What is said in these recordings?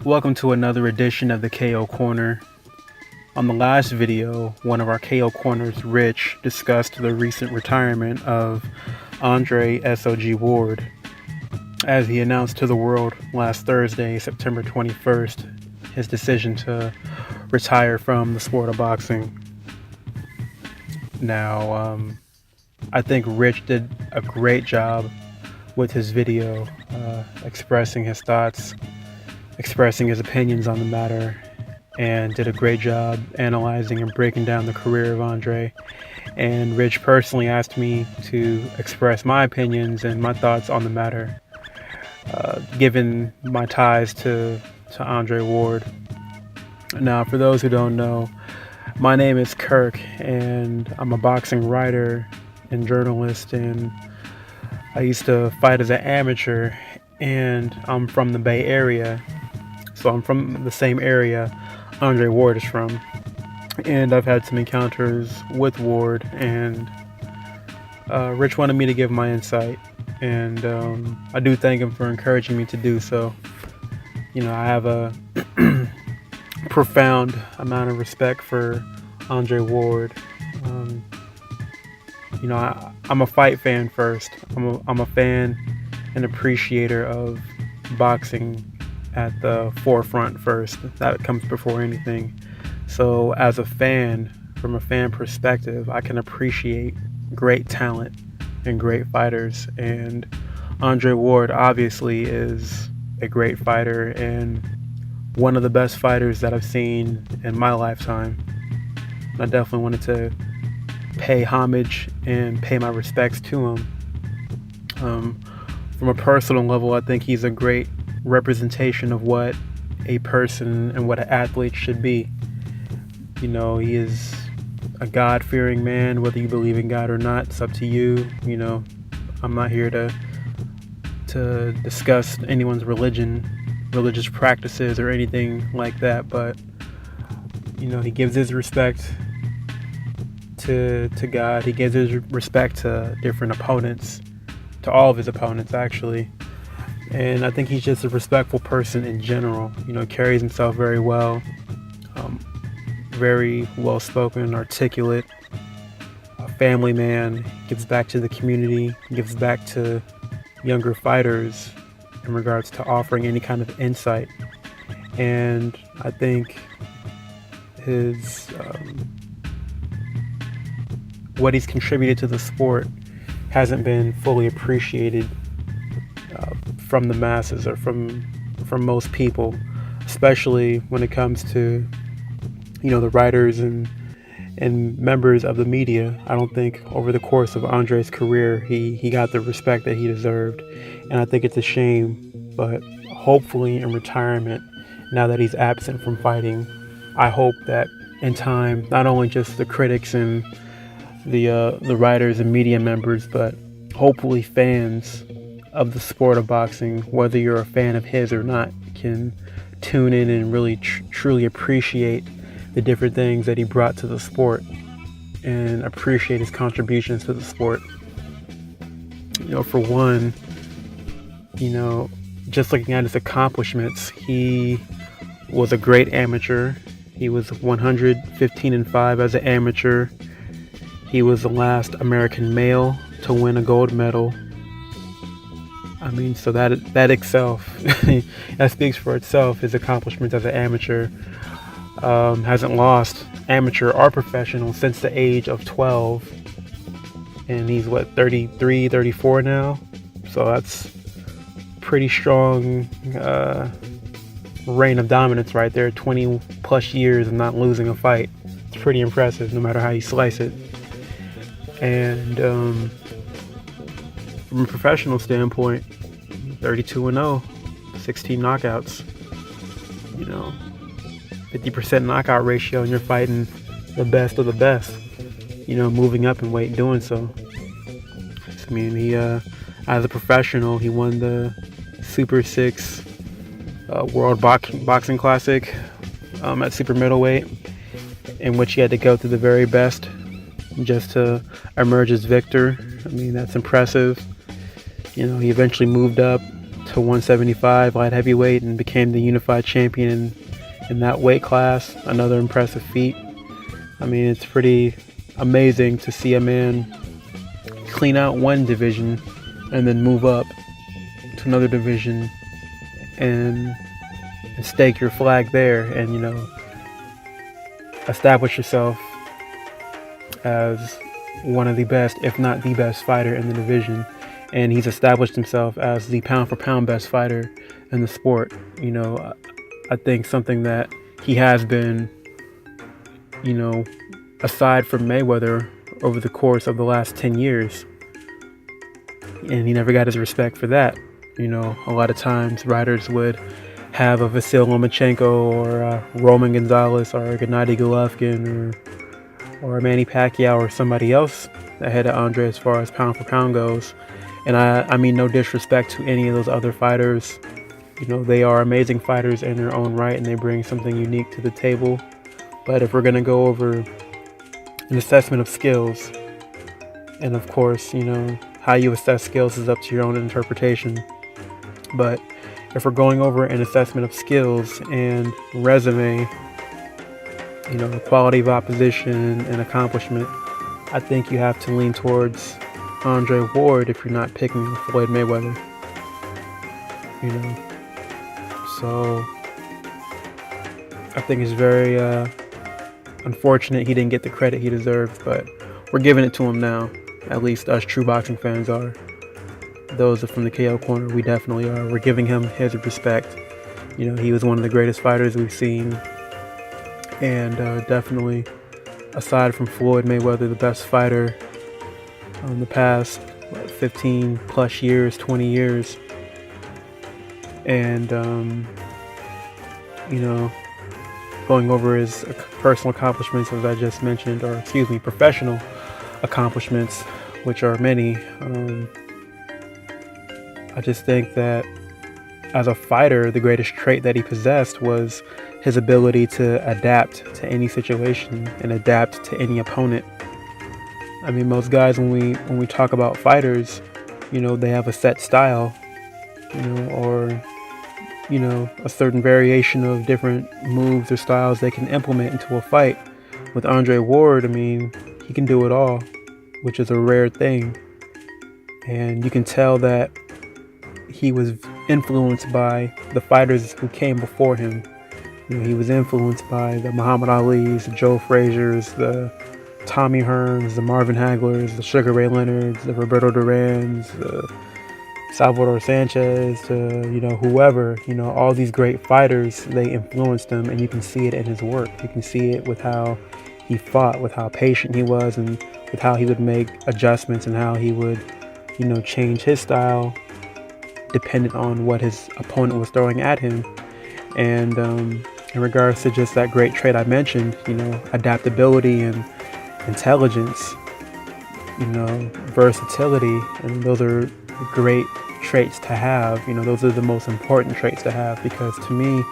Welcome to another edition of the KO Corner. On the last video, one of our KO Corners, Rich, discussed the recent retirement of Andre S.O.G Ward, as he announced to the world last Thursday, September 21st, his decision to retire from the sport of boxing. Now, I think Rich did a great job with his video, expressing his thoughts, expressing his opinions on the matter, and did a great job analyzing and breaking down the career of Andre. And Rich personally asked me to express my opinions and my thoughts on the matter, given my ties to Andre Ward. Now, for those who don't know, my name is Kirk, and I'm a boxing writer and journalist, and I used to fight as an amateur, and I'm from the Bay Area. So I'm from the same area Andre Ward is from, and I've had some encounters with Ward, and Rich wanted me to give my insight, and I do thank him for encouraging me to do so. I have a profound amount of respect for Andre Ward. I'm a fight fan first. I'm a fan and appreciator of boxing at the forefront first. That comes before anything. So as a fan, from a fan perspective, I can appreciate great talent and great fighters. And Andre Ward obviously is a great fighter and one of the best fighters that I've seen in my lifetime. I definitely wanted to pay homage and pay my respects to him. From a personal level, I think he's a great representation of what a person and what an athlete should be. He is a God-fearing man. Whether you believe in God or not, it's up to you. I'm not here to discuss anyone's religious practices or anything like that, but he gives his respect to God. He gives his respect to different opponents, to all of his opponents actually. And I think he's just a respectful person in general. Carries himself very well, very well spoken, articulate, a family man, gives back to the community, gives back to younger fighters in regards to offering any kind of insight. And I think his what he's contributed to the sport hasn't been fully appreciated from the masses or from most people, especially when it comes to the writers and members of the media. I don't think over the course of Andre's career he got the respect that he deserved, and I think it's a shame. But hopefully in retirement, now that he's absent from fighting, I hope that in time, not only just the critics and the writers and media members, but hopefully fans of the sport of boxing, whether you're a fan of his or not, can tune in and really truly appreciate the different things that he brought to the sport and appreciate his contributions to the sport. For one, just looking at his accomplishments, he was a great amateur. He was 115-5 as an amateur. He was the last American male to win a gold medal. So that itself, that speaks for itself. His accomplishments as an amateur. Hasn't lost amateur or professional since the age of 12. And he's 33, 34 now. So that's pretty strong reign of dominance right there. 20 plus years of not losing a fight. It's pretty impressive no matter how you slice it. And from a professional standpoint, 32-0, 16 knockouts, 50% knockout ratio, and you're fighting the best of the best, moving up in weight and doing so. He, as a professional, he won the Super 6 World Boxing Classic at super middleweight, in which he had to go through the very best just to emerge as victor. That's impressive. He eventually moved up to 175 light heavyweight and became the unified champion in that weight class. Another impressive feat. I mean, it's pretty amazing to see a man clean out one division and then move up to another division and stake your flag there and, establish yourself as one of the best, if not the best fighter in the division. And he's established himself as the pound for pound best fighter in the sport. I think something that he has been, aside from Mayweather over the course of the last 10 years. And he never got his respect for that. A lot of times writers would have a Vasyl Lomachenko or a Roman Gonzalez or a Gennady Golovkin or a Manny Pacquiao or somebody else ahead of Andre as far as pound for pound goes. And I mean no disrespect to any of those other fighters. They are amazing fighters in their own right and they bring something unique to the table. But if we're going to go over an assessment of skills, and of course, how you assess skills is up to your own interpretation. But if we're going over an assessment of skills and resume, quality of opposition and accomplishment, I think you have to lean towards Andre Ward if you're not picking Floyd Mayweather. So I think it's very unfortunate he didn't get the credit he deserved, but we're giving it to him now. At least us true boxing fans are. Those from the KO corner, we definitely are. We're giving him his respect. He was one of the greatest fighters we've seen, and definitely, aside from Floyd Mayweather, the best fighter in the past 15 plus years, 20 years. And going over his personal accomplishments, as I just mentioned, professional accomplishments, which are many. I just think that as a fighter, the greatest trait that he possessed was his ability to adapt to any situation and adapt to any opponent. I mean, most guys, when we talk about fighters, they have a set style, or a certain variation of different moves or styles they can implement into a fight. With Andre Ward, I mean, he can do it all, which is a rare thing. And you can tell that he was influenced by the fighters who came before him. He was influenced by the Muhammad Ali's, the Joe Frazier's, the Tommy Hearns, the Marvin Haglers, the Sugar Ray Leonards, the Roberto Durans, the Salvador Sanchez, whoever, all these great fighters, they influenced him, and you can see it in his work. You can see it with how he fought, with how patient he was, and with how he would make adjustments and how he would, change his style dependent on what his opponent was throwing at him. And in regards to just that great trait I mentioned, adaptability and intelligence, versatility, and those are great traits to have. Those are the most important traits to have, because to me,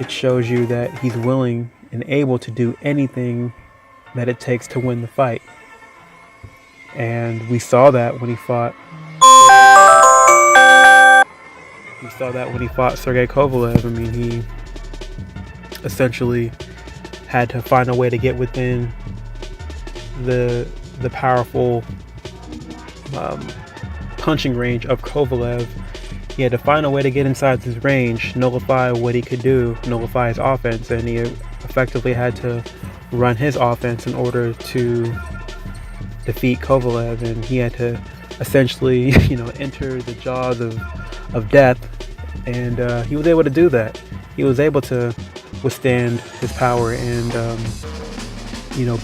it shows you that he's willing and able to do anything that it takes to win the fight. And we saw that when he fought Sergey Kovalev. I mean, he essentially had to find a way to get within the powerful punching range of Kovalev. He had to find a way to get inside his range, nullify what he could do, nullify his offense, and he effectively had to run his offense in order to defeat Kovalev. And he had to essentially, enter the jaws of death, and he was able to do that. He was able to withstand his power and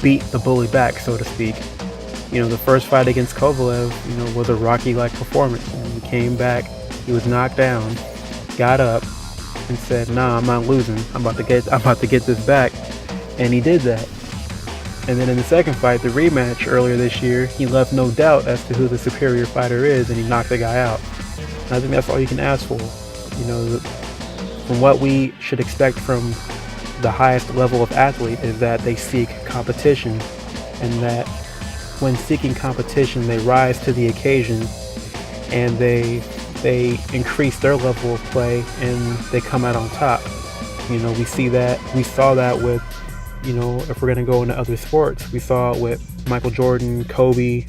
beat the bully back, so to speak. The first fight against Kovalev, was a Rocky-like performance. He came back, he was knocked down, got up, and said, "Nah, I'm not losing. I'm about to get this back," and he did that. And then in the second fight, the rematch earlier this year, he left no doubt as to who the superior fighter is, and he knocked the guy out. And I think that's all you can ask for. From what we should expect from the highest level of athlete is that they seek competition, and that when seeking competition, they rise to the occasion and they they increase their level of play and they come out on top. We saw that with, if we're going to go into other sports, we saw it with Michael Jordan, Kobe,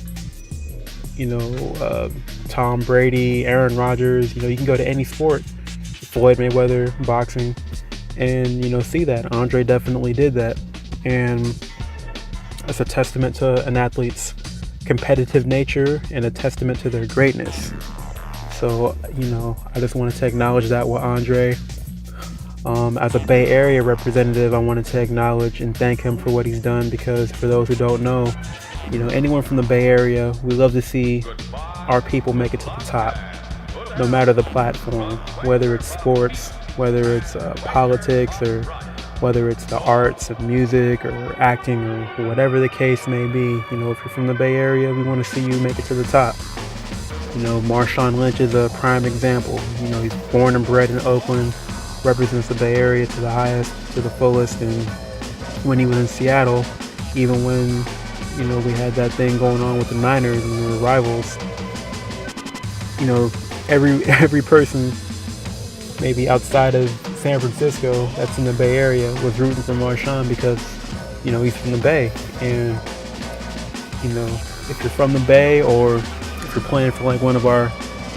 Tom Brady, Aaron Rodgers. You can go to any sport, Floyd Mayweather, boxing, and see that Andre definitely did that, and it's a testament to an athlete's competitive nature and a testament to their greatness. So I just wanted to acknowledge that with Andre. As a Bay Area representative, I wanted to acknowledge and thank him for what he's done, because for those who don't know, anyone from the Bay Area, we love to see our people make it to the top, no matter the platform, whether it's sports, whether it's politics, or whether it's the arts of music or acting or whatever the case may be. If you're from the Bay Area, we want to see you make it to the top. Marshawn Lynch is a prime example. He's born and bred in Oakland, represents the Bay Area to the highest, to the fullest. And when he was in Seattle, even when we had that thing going on with the Niners and we were rivals, every person maybe outside of San Francisco that's in the Bay Area was rooting for Marshawn because he's from the Bay. And if you're from the Bay, or if you're playing for like one of our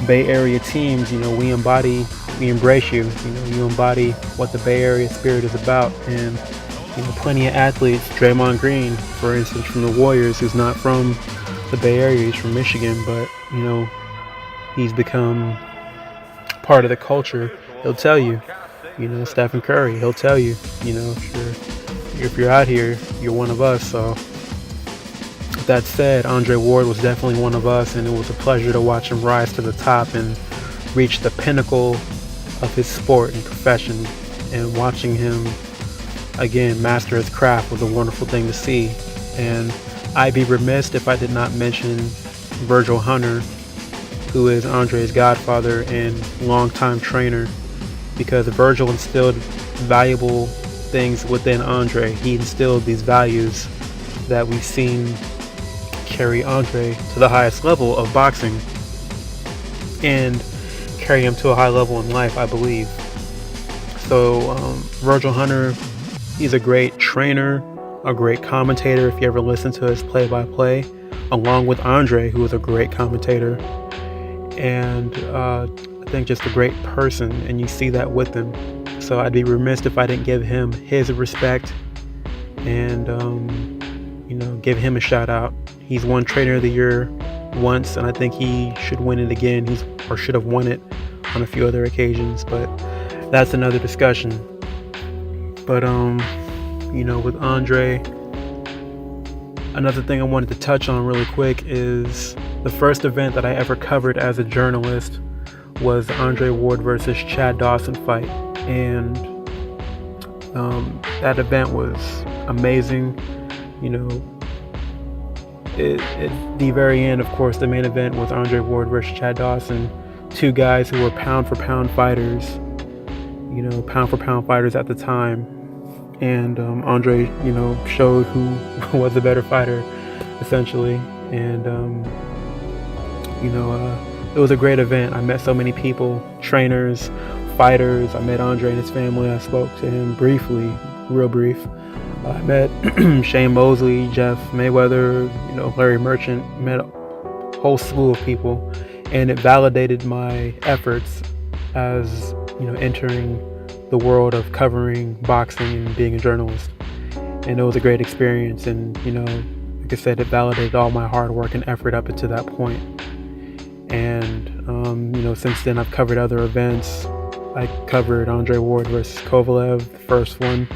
Bay Area teams, we embrace you. You embody what the Bay Area spirit is about. And plenty of athletes, Draymond Green, for instance, from the Warriors, who's not from the Bay Area, he's from Michigan, but he's become part of the culture. He'll tell you, Stephen Curry, he'll tell you, if you're out here, you're one of us. So with that said, Andre Ward was definitely one of us, and it was a pleasure to watch him rise to the top and reach the pinnacle of his sport and profession. And watching him again master his craft was a wonderful thing to see. And I'd be remiss if I did not mention Virgil Hunter, who is Andre's godfather and longtime trainer, because Virgil instilled valuable things within Andre. He instilled these values that we've seen carry Andre to the highest level of boxing and carry him to a high level in life, I believe. So Virgil Hunter, he's a great trainer, a great commentator if you ever listen to his play-by-play, along with Andre, who is a great commentator, and I think just a great person, and you see that with him. So I'd be remiss if I didn't give him his respect and give him a shout out. He's won Trainer of the Year once, and I think he should win it again. Or should have won it on a few other occasions, but that's another discussion. But with Andre, another thing I wanted to touch on really quick is the first event that I ever covered as a journalist was the Andre Ward versus Chad Dawson fight, and that event was amazing. At the very end, of course, the main event was Andre Ward versus Chad Dawson, two guys who were pound for pound fighters, pound for pound fighters at the time. And Andre, showed who was the better fighter, essentially. And it was a great event. I met so many people, trainers, fighters. I met Andre and his family. I spoke to him briefly, real brief. I met Shane Mosley, Jeff Mayweather, Larry Merchant. Met a whole slew of people, and it validated my efforts as entering the world of covering boxing and being a journalist. And it was a great experience. And like I said, it validated all my hard work and effort up until that point. And since then I've covered other events. I covered Andre Ward versus Kovalev, the first one.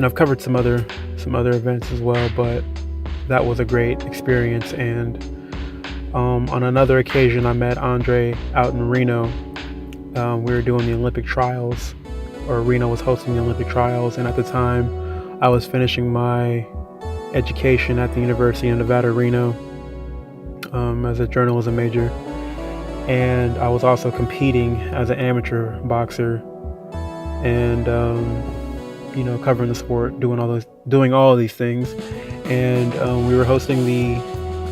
I've covered some other events as well, but that was a great experience. And on another occasion, I met Andre out in Reno. We were doing the Olympic trials, or Reno was hosting the Olympic trials, and at the time I was finishing my education at the University of Nevada, Reno, as a journalism major, and I was also competing as an amateur boxer, and covering the sport, doing all of these things. And we were hosting the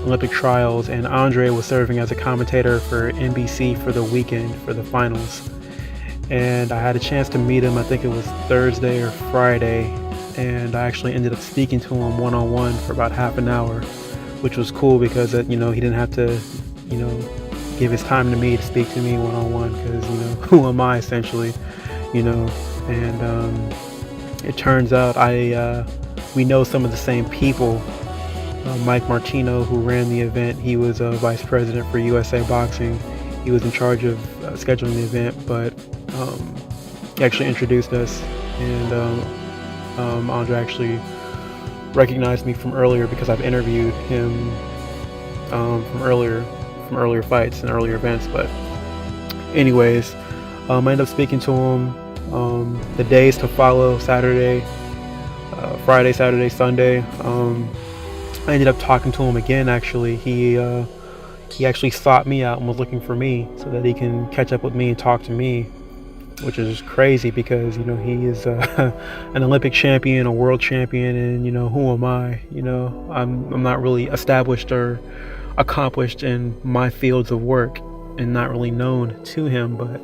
Olympic trials, and Andre was serving as a commentator for NBC for the weekend for the finals. And I had a chance to meet him, I think it was Thursday or Friday, and I actually ended up speaking to him one-on-one for about half an hour, which was cool because he didn't have to give his time to me to speak to me one-on-one, because who am I, essentially, and it turns out we know some of the same people. Mike Martino, who ran the event, he was a vice president for USA Boxing. He was in charge of scheduling the event, but he actually introduced us, and Andre actually recognized me from earlier because I've interviewed him from earlier fights and earlier events. But anyways, I ended up speaking to him the days to follow: Friday, Saturday, Sunday. I ended up talking to him again. Actually, he actually sought me out and was looking for me so that he can catch up with me and talk to me, which is crazy because he is an Olympic champion, a world champion, and who am I? I'm not really established or accomplished in my fields of work and not really known to him, but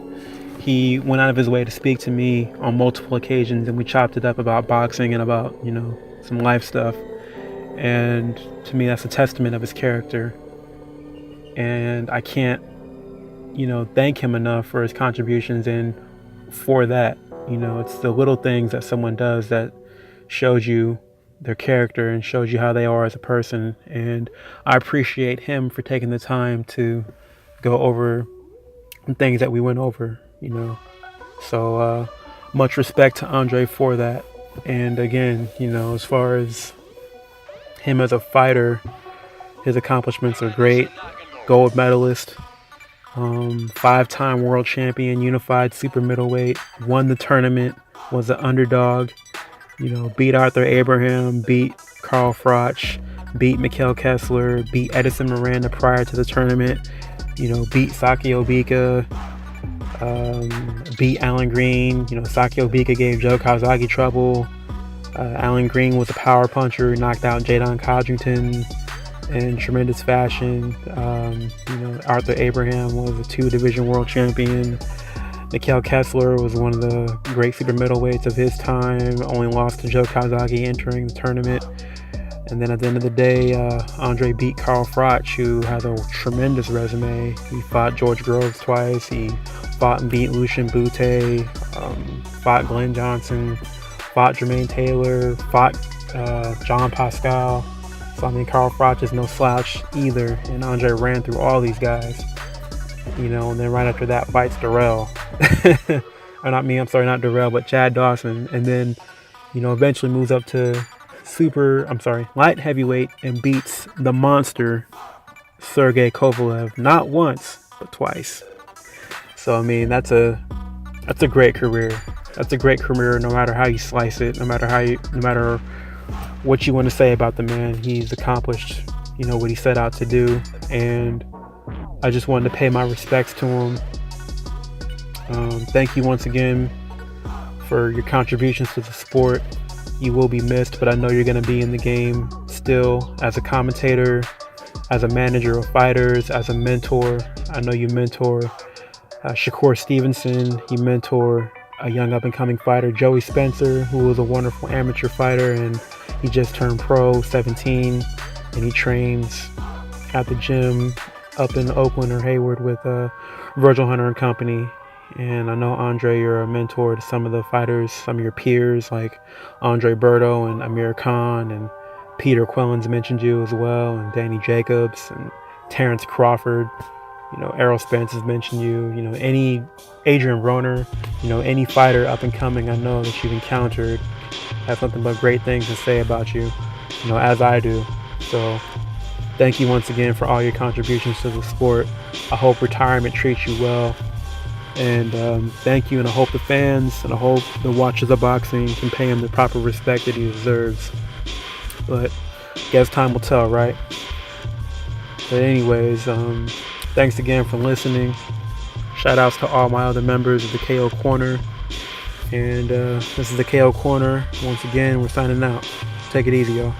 he went out of his way to speak to me on multiple occasions, and we chopped it up about boxing and about some life stuff. And to me, that's a testament of his character, and I can't thank him enough for his contributions. And for that, it's the little things that someone does that shows you their character and shows you how they are as a person. And I appreciate him for taking the time to go over things that we went over, so much respect to Andre for that. And again, as far as him as a fighter, his accomplishments are great. Gold medalist, 5-time world champion, unified super middleweight, won the tournament, was an underdog, beat Arthur Abraham, beat Carl Froch, beat Mikhail Kessler, beat Edison Miranda prior to the tournament, beat Saki Obika, beat Alan Green. Saki Obika gave Joe Kawasaki trouble. Alan Green was a power puncher, knocked out Jadon Codrington in tremendous fashion. Arthur Abraham was a 2-division world champion. Mikhail Kessler was one of the great super middleweights of his time, only lost to Joe Kawasaki entering the tournament. And then at the end of the day, Andre beat Carl Froch, who has a tremendous resume. He fought George Groves twice. He fought and beat Lucien Boutte, fought Glenn Johnson, fought Jermaine Taylor, fought John Pascal. So, Carl Froch is no slouch either. And Andre ran through all these guys. And then right after that fights Darrell. Or not Darrell, but Chad Dawson. And then, eventually moves up to light heavyweight and beats the monster Sergey Kovalev, not once, but twice. So, that's a great career. That's a great career, no matter how you slice it, no matter what you want to say about the man. He's accomplished, what he set out to do, and I just wanted to pay my respects to him. Thank you once again for your contributions to the sport. You will be missed, but I know you're going to be in the game still as a commentator, as a manager of fighters, as a mentor. I know you mentor Shakur Stevenson. You mentor a young up-and-coming fighter, Joey Spencer, who was a wonderful amateur fighter, and he just turned pro, 17, and he trains at the gym up in Oakland or Hayward with Virgil Hunter and company. And I know, Andre, you're a mentor to some of the fighters, some of your peers like Andre Berto and Amir Khan, and Peter Quillins mentioned you as well, and Danny Jacobs and Terrence Crawford. Errol Spence has mentioned you. Any Adrian Broner, any fighter up and coming I know that you've encountered has nothing but great things to say about you, as I do. So thank you once again for all your contributions to the sport. I hope retirement treats you well. And thank you, and I hope the fans and I hope the watchers of boxing can pay him the proper respect that he deserves. But I guess time will tell, right? But anyways, thanks again for listening. Shout outs to all my other members of the KO Corner. And this is the KO Corner. Once again, we're signing out. Take it easy, y'all.